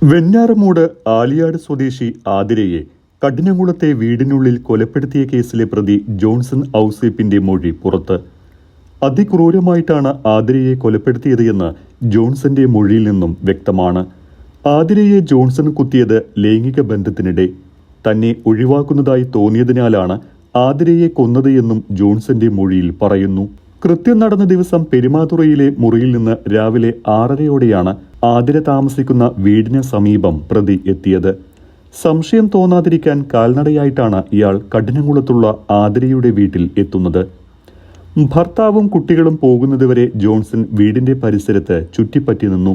വെഞ്ഞാറമൂട് ആലിയാട് സ്വദേശി ആതിരയെ കഠിനംകുളത്തെ വീടിനുള്ളിൽ കൊലപ്പെടുത്തിയ കേസിലെ പ്രതി ജോൺസൺ ഔസേപ്പിന്റെ മൊഴി പുറത്ത്. അതിക്രൂരമായിട്ടാണ് ആതിരയെ കൊലപ്പെടുത്തിയത് എന്ന് ജോൺസന്റെ മൊഴിയിൽ നിന്നും വ്യക്തമാണ്. ആതിരയെ ജോൺസൺ കുത്തിയത് ലൈംഗിക ബന്ധത്തിനിടെ. തന്നെ ഒഴിവാക്കുന്നതായി തോന്നിയതിനാലാണ് ആതിരയെ കൊന്നത് എന്നും ജോൺസന്റെ മൊഴിയിൽ പറയുന്നു. കൃത്യം നടന്ന ദിവസം പെരുമാതുറയിലെ മുറിയിൽ നിന്ന് രാവിലെ 6:30യോടെയാണ് ആതിര താമസിക്കുന്ന വീടിന് സമീപം പ്രതി എത്തിയത്. സംശയം തോന്നാതിരിക്കാൻ കാൽനടയായിട്ടാണ് ഇയാൾ കഠിനംകുളത്തുള്ള ആതിരയുടെ വീട്ടിൽ എത്തുന്നത്. ഭർത്താവും കുട്ടികളും പോകുന്നതുവരെ ജോൺസൺ വീടിന്റെ പരിസരത്ത് ചുറ്റിപ്പറ്റി നിന്നു.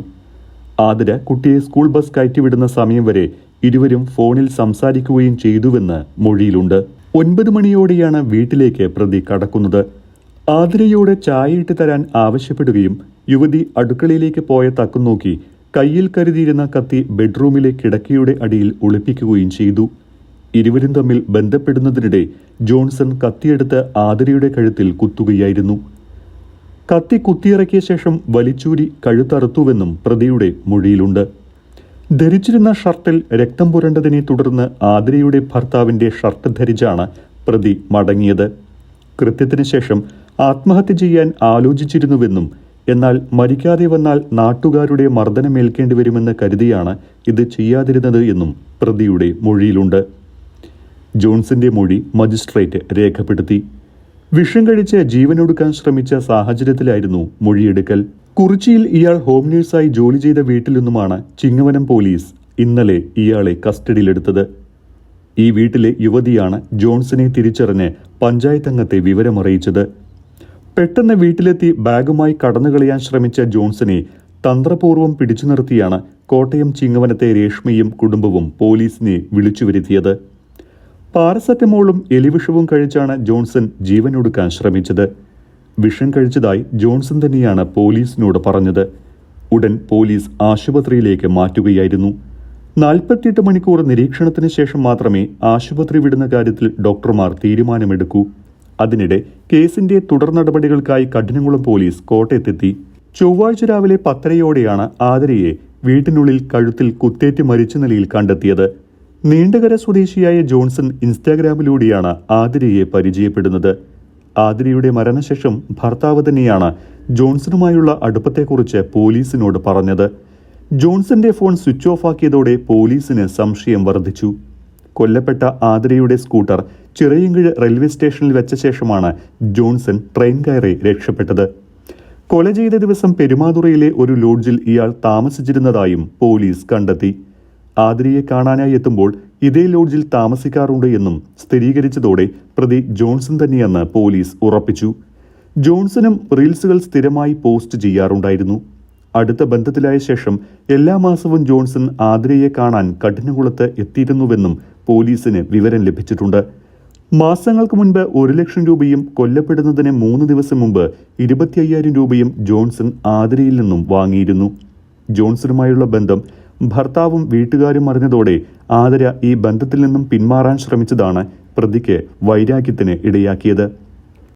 ആതിര കുട്ടിയെ സ്കൂൾ ബസ് കയറ്റിവിടുന്ന സമയം വരെ ഇരുവരും ഫോണിൽ സംസാരിക്കുകയും ചെയ്തുവെന്ന് മൊഴിയിലുണ്ട്. 9 മണിയോടെയാണ് വീട്ടിലേക്ക് പ്രതി കടക്കുന്നത്. ആതിരയോട് ചായയിട്ട് തരാൻ ആവശ്യപ്പെടുകയും യുവതി അടുക്കളയിലേക്ക് പോയ തക്കം നോക്കി കയ്യിൽ കരുതിയിരുന്ന കത്തി ബെഡ്റൂമിലെ കിടക്കയുടെ അടിയിൽ ഒളിപ്പിക്കുകയും ചെയ്തു. ഇരുവരും തമ്മിൽ ബന്ധപ്പെടുന്നതിനിടെ ജോൺസൺ കത്തിയെടുത്ത് ആതിരയുടെ കഴുത്തിൽ കുത്തുകയായിരുന്നു. കത്തി കുത്തിയിറക്കിയ ശേഷം വലിച്ചൂരി കഴുത്തറുത്തുവെന്നും പ്രതിയുടെ മൊഴിയിലുണ്ട്. ധരിച്ചിരുന്ന ഷർട്ടിൽ രക്തം പുരണ്ടതിനെ തുടർന്ന് ആതിരയുടെ ഭർത്താവിന്റെ ഷർട്ട് ധരിച്ചാണ് പ്രതി മടങ്ങിയത്. കൃത്യത്തിന് ശേഷം ആത്മഹത്യ ചെയ്യാൻ ആലോചിച്ചിരുന്നുവെന്നും എന്നാൽ മരിക്കാതെ വന്നാൽ നാട്ടുകാരുടെ മർദ്ദനമേൽക്കേണ്ടി വരുമെന്ന് കരുതിയാണ് ഇത് ചെയ്യാതിരുന്നത് എന്നും പ്രതിയുടെ മൊഴിയിലുണ്ട്. ജോൺസന്റെ മൊഴി മജിസ്ട്രേറ്റ് രേഖപ്പെടുത്തി. വിഷം കഴിച്ച് ജീവനൊടുക്കാൻ ശ്രമിച്ച സാഹചര്യത്തിലായിരുന്നു മൊഴിയെടുക്കൽ. കുറിച്ചിയിൽ ഇയാൾ ഹോം നേഴ്സായി ജോലി ചെയ്ത വീട്ടിൽ നിന്നുമാണ് ചിങ്ങവനം പോലീസ് ഇന്നലെ ഇയാളെ കസ്റ്റഡിയിലെടുത്തത്. ഈ വീട്ടിലെ യുവതിയാണ് ജോൺസനെ തിരിച്ചറിഞ്ഞ് പഞ്ചായത്ത് അംഗത്തെ വിവരമറിയിച്ചത്. പെട്ടെന്ന് വീട്ടിലെത്തി ബാഗുമായി കടന്നുകളയാൻ ശ്രമിച്ച ജോൺസനെ തന്ത്രപൂർവ്വം പിടിച്ചു നിർത്തിയാണ് കോട്ടയം ചിങ്ങവനത്തെ രേഷ്മയും കുടുംബവും പോലീസിനെ വിളിച്ചു വരുത്തിയത്. പാരസെറ്റമോളും എലിവിഷവും കഴിച്ചാണ് ജോൺസൺ ജീവനൊടുക്കാൻ ശ്രമിച്ചത്. വിഷം കഴിച്ചതായി ജോൺസൺ തന്നെയാണ് പോലീസിനോട് പറഞ്ഞത്. ഉടൻ പോലീസ് ആശുപത്രിയിലേക്ക് മാറ്റുകയായിരുന്നു. 48 മണിക്കൂർ നിരീക്ഷണത്തിന് ശേഷം മാത്രമേ ആശുപത്രി വിടുന്ന കാര്യത്തിൽ ഡോക്ടർമാർ തീരുമാനമെടുക്കൂ. അതിനിടെ കേസിന്റെ തുടർ നടപടികൾക്കായി കഠിനംകുളം പോലീസ് കോട്ടയത്തെത്തി. ചൊവ്വാഴ്ച രാവിലെ 10:30യോടെയാണ് ആതിരയെ വീട്ടിനുള്ളിൽ കഴുത്തിൽ കുത്തേറ്റ് മരിച്ച നിലയിൽ കണ്ടെത്തിയത്. നീണ്ടകര സ്വദേശിയായ ജോൺസൺ ഇൻസ്റ്റാഗ്രാമിലൂടെയാണ് ആതിരയെ പരിചയപ്പെടുന്നത്. ആതിരയുടെ മരണശേഷം ഭർത്താവ് തന്നെയാണ് ജോൺസണുമായുള്ള അടുപ്പത്തെക്കുറിച്ച് പോലീസിനോട് പറഞ്ഞത്. ജോൺസന്റെ ഫോൺ സ്വിച്ച് ഓഫ് ആക്കിയതോടെ പോലീസിന് സംശയം വർദ്ധിച്ചു. കൊല്ലപ്പെട്ട ആതിരയുടെ സ്കൂട്ടർ ചിറയൻകീഴ് റെയിൽവേ സ്റ്റേഷനിൽ വെച്ച ശേഷമാണ് ജോൺസൺ ട്രെയിൻ കയറി രക്ഷപ്പെട്ടത്. കൊല ചെയ്ത ദിവസം പെരുമാതുറയിലെ ഒരു ലോഡ്ജിൽ ഇയാൾ താമസിച്ചിരുന്നതായും പോലീസ് കണ്ടെത്തി. ആതിരയെ കാണാനായി എത്തുമ്പോൾ ഇതേ ലോഡ്ജിൽ താമസിക്കാറുണ്ട് എന്നും സ്ഥിരീകരിച്ചതോടെ പ്രതി ജോൺസൺ തന്നെയെന്ന് പോലീസ് ഉറപ്പിച്ചു. ജോൺസണും റീൽസുകൾ സ്ഥിരമായി പോസ്റ്റ് ചെയ്യാറുണ്ടായിരുന്നു. അടുത്ത ബന്ധത്തിലായ ശേഷം എല്ലാ മാസവും ജോൺസൺ ആതിരയെ കാണാൻ കഠിനംകുളത്ത് എത്തിയിരുന്നുവെന്നും പോലീസിന് വിവരം ലഭിച്ചിട്ടുണ്ട്. മാസങ്ങൾക്ക് മുൻപ് 1 ലക്ഷം രൂപയും കൊല്ലപ്പെടുന്നതിന് 3 ദിവസം മുമ്പ് 25,000 രൂപയും ജോൺസൺ ആതിരയിൽ നിന്നും വാങ്ങിയിരുന്നു. ജോൺസണുമായുള്ള ബന്ധം ഭർത്താവും വീട്ടുകാരും അറിഞ്ഞതോടെ ആതിര ഈ ബന്ധത്തിൽ നിന്നും പിന്മാറാൻ ശ്രമിച്ചതാണ് പ്രതിക്ക് വൈരാഗ്യത്തിന് ഇടയാക്കിയത്.